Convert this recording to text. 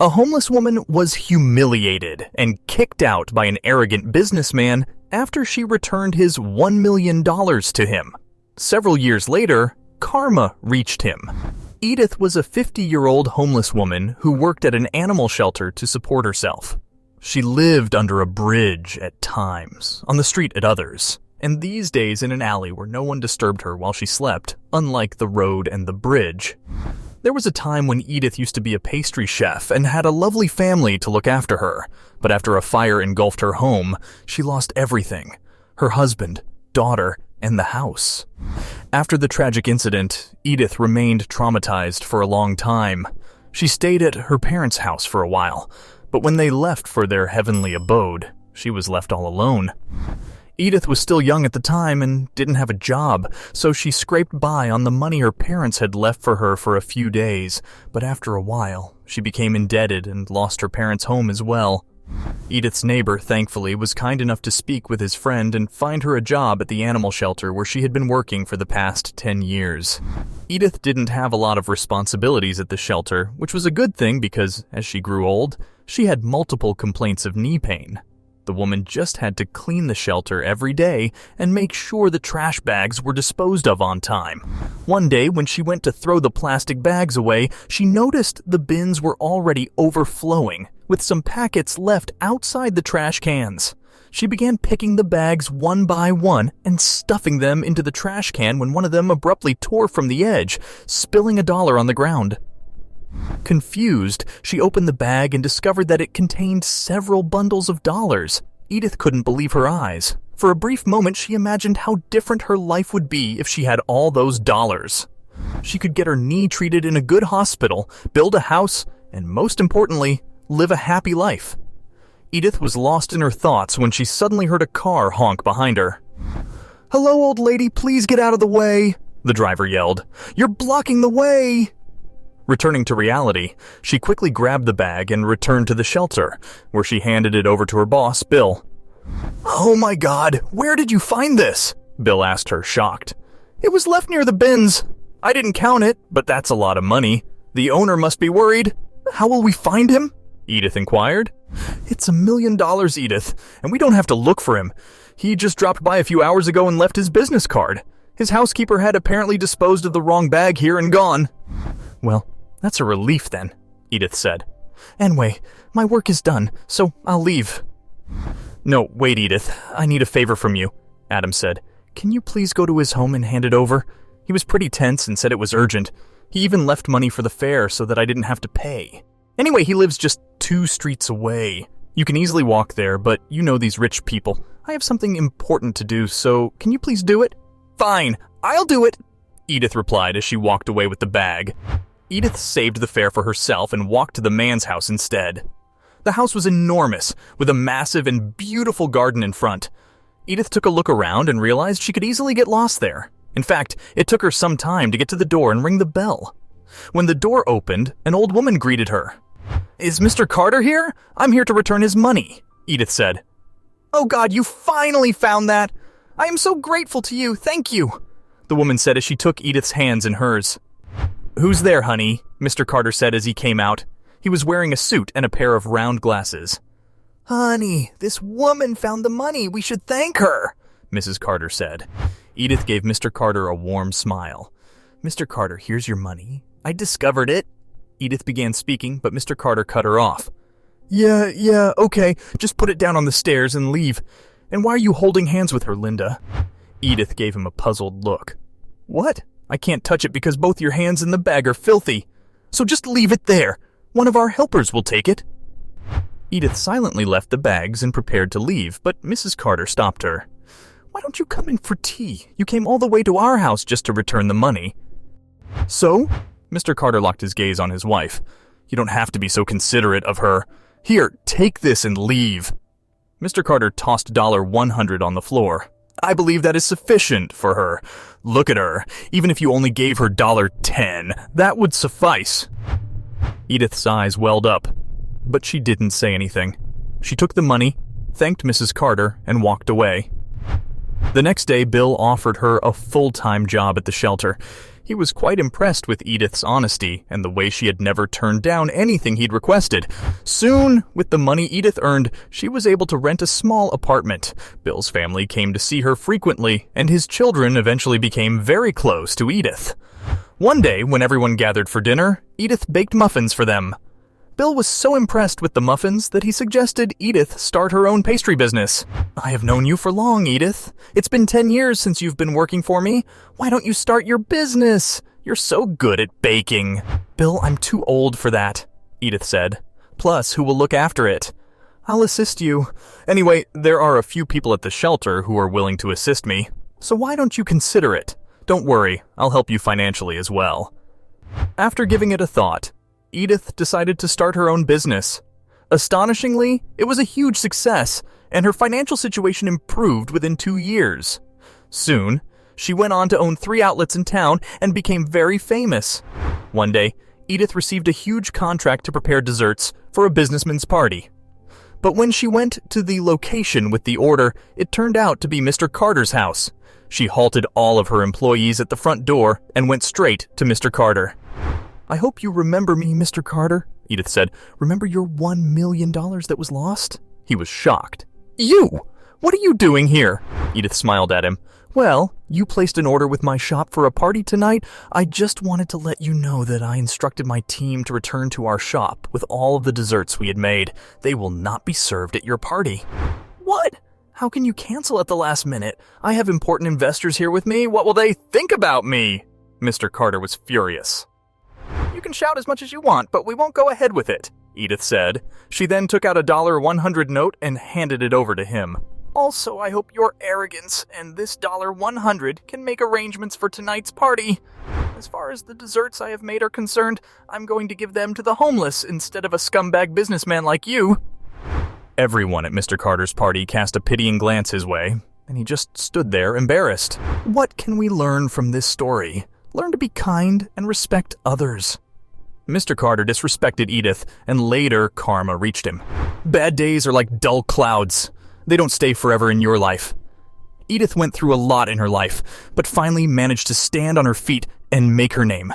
A homeless woman was humiliated and kicked out by an arrogant businessman after she returned his $1 million to him. Several years later, karma reached him. Edith was a 50-year-old homeless woman who worked at an animal shelter to support herself. She lived under a bridge at times, on the street at others, and these days in an alley where no one disturbed her while she slept, unlike the road and the bridge. There was a time when Edith used to be a pastry chef and had a lovely family to look after her, but after a fire engulfed her home, she lost everything: her husband, daughter, and the house. After the tragic incident, Edith remained traumatized for a long time. She stayed at her parents' house for a while, but when they left for their heavenly abode, she was left all alone. Edith was still young at the time and didn't have a job, so she scraped by on the money her parents had left for her for a few days, but after a while, she became indebted and lost her parents' home as well. Edith's neighbor, thankfully, was kind enough to speak with his friend and find her a job at the animal shelter where she had been working for the past 10 years. Edith didn't have a lot of responsibilities at the shelter, which was a good thing because, as she grew old, she had multiple complaints of knee pain. The woman just had to clean the shelter every day and make sure the trash bags were disposed of on time. One day, when she went to throw the plastic bags away, she noticed the bins were already overflowing, with some packets left outside the trash cans. She began picking the bags one by one and stuffing them into the trash can when one of them abruptly tore from the edge, spilling $1 on the ground. Confused, she opened the bag and discovered that it contained several bundles of dollars. Edith couldn't believe her eyes. For a brief moment, she imagined how different her life would be if she had all those dollars. She could get her knee treated in a good hospital, build a house, and most importantly, live a happy life. Edith was lost in her thoughts when she suddenly heard a car honk behind her. "Hello, old lady, please get out of the way," the driver yelled. "You're blocking the way." Returning to reality, she quickly grabbed the bag and returned to the shelter, where she handed it over to her boss, Bill. "Oh my God, where did you find this?" Bill asked her, shocked. "It was left near the bins. I didn't count it, but that's a lot of money. The owner must be worried." "How will we find him?" Edith inquired. "It's $1 million, Edith, and we don't have to look for him. He just dropped by a few hours ago and left his business card. His housekeeper had apparently disposed of the wrong bag here and gone." "Well, that's a relief then," Edith said. "Anyway, my work is done, so I'll leave." "No, wait, Edith. I need a favor from you," Adam said. "Can you please go to his home and hand it over? He was pretty tense and said it was urgent. He even left money for the fare so that I didn't have to pay. Anyway, he lives just 2 streets away. You can easily walk there, but you know these rich people. I have something important to do, so can you please do it?" "Fine, I'll do it," Edith replied as she walked away with the bag. Edith saved the fare for herself and walked to the man's house instead. The house was enormous, with a massive and beautiful garden in front. Edith took a look around and realized she could easily get lost there. In fact, it took her some time to get to the door and ring the bell. When the door opened, an old woman greeted her. "Is Mr. Carter here? I'm here to return his money," Edith said. "Oh God, you finally found that! I am so grateful to you, thank you," the woman said as she took Edith's hands in hers. "Who's there, honey?" Mr. Carter said as he came out. He was wearing a suit and a pair of round glasses. "Honey, this woman found the money. We should thank her," Mrs. Carter said. Edith gave Mr. Carter a warm smile. "Mr. Carter, here's your money. I discovered it." Edith began speaking, but Mr. Carter cut her off. Yeah, okay. Just put it down on the stairs and leave. And why are you holding hands with her, Linda?" Edith gave him a puzzled look. "What? I can't touch it because both your hands in the bag are filthy. So just leave it there. One of our helpers will take it." Edith silently left the bags and prepared to leave, but Mrs. Carter stopped her. "Why don't you come in for tea? You came all the way to our house just to return the money." "So?" Mr. Carter locked his gaze on his wife. "You don't have to be so considerate of her. Here, take this and leave." Mr. Carter tossed $100 on the floor. "I believe that is sufficient for her. Look at her. Even if you only gave her $10, that would suffice." Edith's eyes welled up, but she didn't say anything. She took the money, thanked Mrs. Carter, and walked away. The next day, Bill offered her a full-time job at the shelter. He was quite impressed with Edith's honesty and the way she had never turned down anything he'd requested. Soon, with the money Edith earned, she was able to rent a small apartment. Bill's family came to see her frequently, and his children eventually became very close to Edith. One day, when everyone gathered for dinner, Edith baked muffins for them. Bill was so impressed with the muffins that he suggested Edith start her own pastry business. "I have known you for long, Edith. It's been 10 years since you've been working for me. Why don't you start your business? You're so good at baking." "Bill, I'm too old for that," Edith said. "Plus, who will look after it?" "I'll assist you. Anyway, there are a few people at the shelter who are willing to assist me. So why don't you consider it? Don't worry, I'll help you financially as well." After giving it a thought, Edith decided to start her own business. Astonishingly, it was a huge success, and her financial situation improved within 2 years. Soon, she went on to own 3 outlets in town and became very famous. One day, Edith received a huge contract to prepare desserts for a businessman's party. But when she went to the location with the order, it turned out to be Mr. Carter's house. She halted all of her employees at the front door and went straight to Mr. Carter. "I hope you remember me, Mr. Carter," Edith said. "Remember your $1 million that was lost?" He was shocked. "You? What are you doing here?" Edith smiled at him. "Well, you placed an order with my shop for a party tonight. I just wanted to let you know that I instructed my team to return to our shop with all of the desserts we had made. They will not be served at your party." "What? How can you cancel at the last minute? I have important investors here with me. What will they think about me?" Mr. Carter was furious. "You can shout as much as you want, but we won't go ahead with it," Edith said. She then took out a $100 note and handed it over to him. "Also, I hope your arrogance and this $100 can make arrangements for tonight's party. As far as the desserts I have made are concerned, I'm going to give them to the homeless instead of a scumbag businessman like you." Everyone at Mr. Carter's party cast a pitying glance his way, and he just stood there embarrassed. What can we learn from this story? Learn to be kind and respect others. Mr. Carter disrespected Edith, and later karma reached him. Bad days are like dull clouds. They don't stay forever in your life. Edith went through a lot in her life, but finally managed to stand on her feet and make her name.